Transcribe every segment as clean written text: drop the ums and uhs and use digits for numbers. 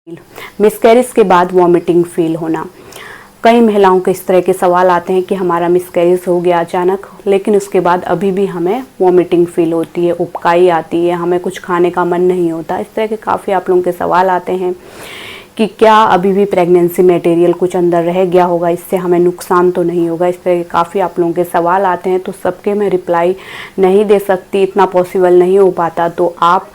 Miscarriage के बाद vomiting feel होना। कई महिलाओं के इस तरह के सवाल आते हैं कि हमारा मिसकैरेज हो गया अचानक, लेकिन उसके बाद अभी भी हमें वॉमिटिंग फील होती है, उबकाई आती है, हमें कुछ खाने का मन नहीं होता। इस तरह के काफ़ी आप लोगों के सवाल आते हैं कि क्या अभी भी प्रेगनेंसी मटेरियल कुछ अंदर रह गया होगा, इससे हमें नुकसान तो नहीं होगा। इस तरह के काफ़ी आप लोगों के सवाल आते हैं, तो सबके मैं रिप्लाई नहीं दे सकती, इतना पॉसिबल नहीं हो पाता। तो आप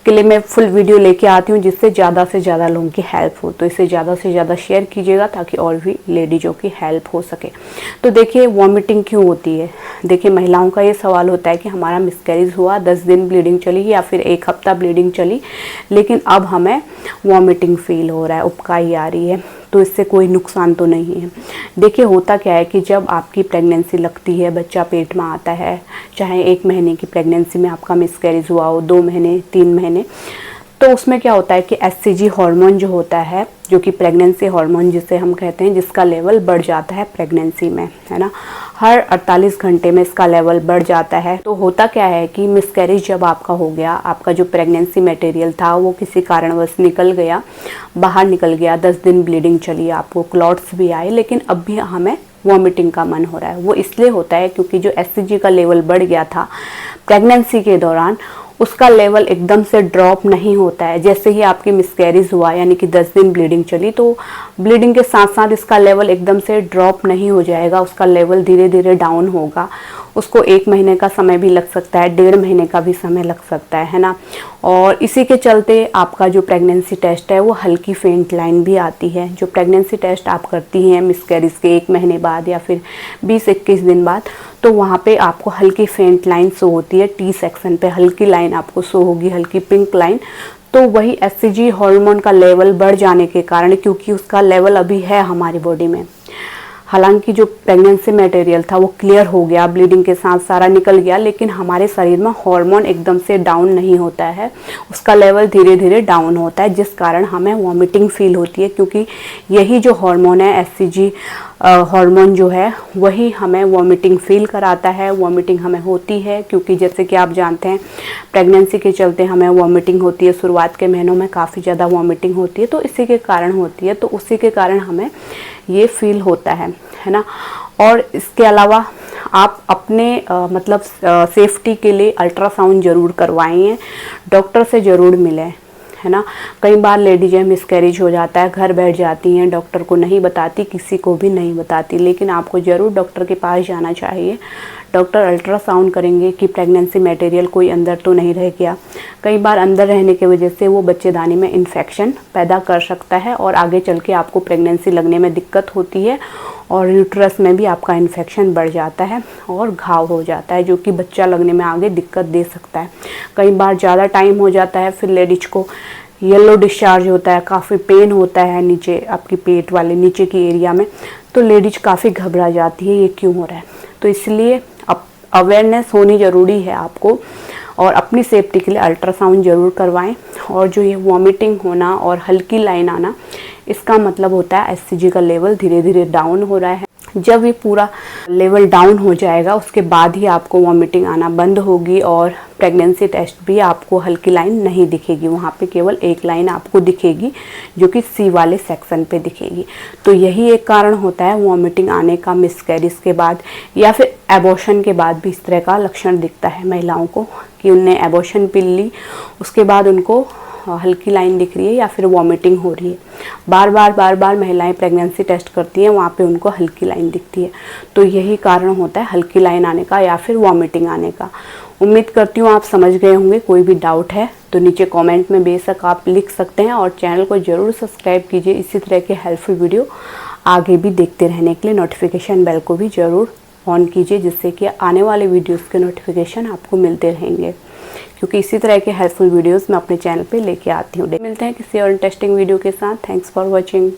के लिए मैं फुल वीडियो लेके आती हूँ जिससे ज़्यादा से ज़्यादा लोगों की हेल्प हो। तो इसे ज़्यादा से ज़्यादा शेयर कीजिएगा ताकि और भी लेडीज़ों की हेल्प हो सके। तो देखिए वॉमिटिंग क्यों होती है। देखिए महिलाओं का ये सवाल होता है कि हमारा मिसकैरेज हुआ, 10 दिन ब्लीडिंग चली या फिर 1 हफ्ता ब्लीडिंग चली, लेकिन अब हमें वॉमिटिंग फील हो रहा है, उबकाई आ रही है, तो इससे कोई नुकसान तो नहीं है। देखिए होता क्या है कि जब आपकी प्रेगनेंसी लगती है, बच्चा पेट में आता है, चाहे 1 महीने की प्रेगनेंसी में आपका मिसकैरेज हुआ हो, 2 महीने 3 महीने, तो उसमें क्या होता है कि एचसीजी हार्मोन जो होता है, जो कि प्रेगनेंसी हार्मोन जिसे हम कहते हैं, जिसका लेवल बढ़ जाता है प्रेगनेंसी में, है ना। हर 48 घंटे में इसका लेवल बढ़ जाता है। तो होता क्या है कि मिसकैरेज जब आपका हो गया, आपका जो प्रेगनेंसी मटेरियल था वो किसी कारणवश निकल गया, बाहर निकल गया, 10 दिन ब्लीडिंग चली, आपको क्लॉट्स भी आए, लेकिन अब भी हमें वॉमिटिंग का मन हो रहा है। वो इसलिए होता है क्योंकि जो एचसीजी का लेवल बढ़ गया था प्रेगनेंसी के दौरान, उसका लेवल एकदम से ड्रॉप नहीं होता है। जैसे ही आपकी मिसकैरेज हुआ, यानी कि 10 दिन ब्लीडिंग चली, तो ब्लीडिंग के साथ साथ इसका लेवल एकदम से ड्रॉप नहीं हो जाएगा, उसका लेवल धीरे धीरे डाउन होगा। उसको 1 महीने का समय भी लग सकता है, 1.5 महीने का भी समय लग सकता है ना। और इसी के चलते आपका जो प्रेगनेंसी टेस्ट है वो हल्की फेंट लाइन भी आती है। जो प्रेगनेंसी टेस्ट आप करती हैं मिसकैरेज के 1 महीने बाद या फिर 20-21 दिन बाद, तो वहाँ पे आपको हल्की फेंट लाइन शो होती है। टी सेक्शन पे हल्की लाइन आपको शो होगी, हल्की पिंक लाइन। तो वही एचसीजी हार्मोन का लेवल बढ़ जाने के कारण, क्योंकि उसका लेवल अभी है हमारी बॉडी में, हालांकि जो प्रेगनेंसी मटेरियल था वो क्लियर हो गया, ब्लीडिंग के साथ सारा निकल गया, लेकिन हमारे शरीर में हार्मोन एकदम से डाउन नहीं होता है, उसका लेवल धीरे धीरे डाउन होता है, जिस कारण हमें वॉमिटिंग फील होती है। क्योंकि यही जो हार्मोन है, एचसीजी हार्मोन जो है, वही हमें वॉमिटिंग फील कराता है। वॉमिटिंग हमें होती है क्योंकि जैसे कि आप जानते हैं प्रेगनेंसी के चलते हमें वॉमिटिंग होती है, शुरुआत के महीनों में काफ़ी ज़्यादा वॉमिटिंग होती है, तो इसी के कारण होती है। तो उसी के कारण हमें ये फील होता है ना। और इसके अलावा आप अपने मतलब सेफ्टी के लिए अल्ट्रासाउंड ज़रूर करवाएं, डॉक्टर से ज़रूर मिलें, है ना। कई बार लेडीज़ें मिसकैरेज हो जाता है, घर बैठ जाती हैं, डॉक्टर को नहीं बताती, किसी को भी नहीं बताती, लेकिन आपको ज़रूर डॉक्टर के पास जाना चाहिए। डॉक्टर अल्ट्रासाउंड करेंगे कि प्रेगनेंसी मटेरियल कोई अंदर तो नहीं रह गया। कई बार अंदर रहने की वजह से वो बच्चेदानी में इन्फेक्शन पैदा कर सकता है और आगे चल के आपको प्रेगनेंसी लगने में दिक्कत होती है, और यूट्रस में भी आपका इन्फेक्शन बढ़ जाता है और घाव हो जाता है, जो कि बच्चा लगने में आगे दिक्कत दे सकता है। कई बार ज़्यादा टाइम हो जाता है, फिर लेडीज को येलो डिस्चार्ज होता है, काफ़ी पेन होता है नीचे आपकी पेट वाले नीचे की एरिया में, तो लेडीज काफ़ी घबरा जाती है, ये क्यों हो रहा है। तो इसलिए अवेयरनेस होनी ज़रूरी है आपको, और अपनी सेफ्टी के लिए अल्ट्रासाउंड ज़रूर करवाएं। और जो ये वॉमिटिंग होना और हल्की लाइन आना, इसका मतलब होता है एचसीजी का लेवल धीरे धीरे डाउन हो रहा है। जब ये पूरा लेवल डाउन हो जाएगा उसके बाद ही आपको वॉमिटिंग आना बंद होगी, और प्रेगनेंसी टेस्ट भी आपको हल्की लाइन नहीं दिखेगी, वहाँ पे केवल 1 लाइन आपको दिखेगी, जो कि सी वाले सेक्शन पे दिखेगी। तो यही एक कारण होता है वॉमिटिंग आने का मिसकैरेज के बाद, या फिर एबॉर्शन के बाद भी इस तरह का लक्षण दिखता है महिलाओं को कि उनने एबॉर्शन पिल ली, उसके बाद उनको हल्की लाइन दिख रही है या फिर वॉमिटिंग हो रही है। बार बार महिलाएं प्रेगनेंसी टेस्ट करती हैं, वहाँ पे उनको हल्की लाइन दिखती है। तो यही कारण होता है हल्की लाइन आने का या फिर वॉमिटिंग आने का। उम्मीद करती हूँ आप समझ गए होंगे। कोई भी डाउट है तो नीचे कमेंट में बेशक आप लिख सकते हैं, और चैनल को ज़रूर सब्सक्राइब कीजिए इसी तरह के हेल्पफुल वीडियो आगे भी देखते रहने के लिए। नोटिफिकेशन बेल को भी ज़रूर ऑन कीजिए, जिससे कि आने वाले वीडियोज़ के नोटिफिकेशन आपको मिलते रहेंगे, क्योंकि इसी तरह के हेल्पफुल वीडियोस मैं अपने चैनल पे लेके आती हूँ। मिलते हैं किसी और इंटरेस्टिंग वीडियो के साथ। Thanks for watching.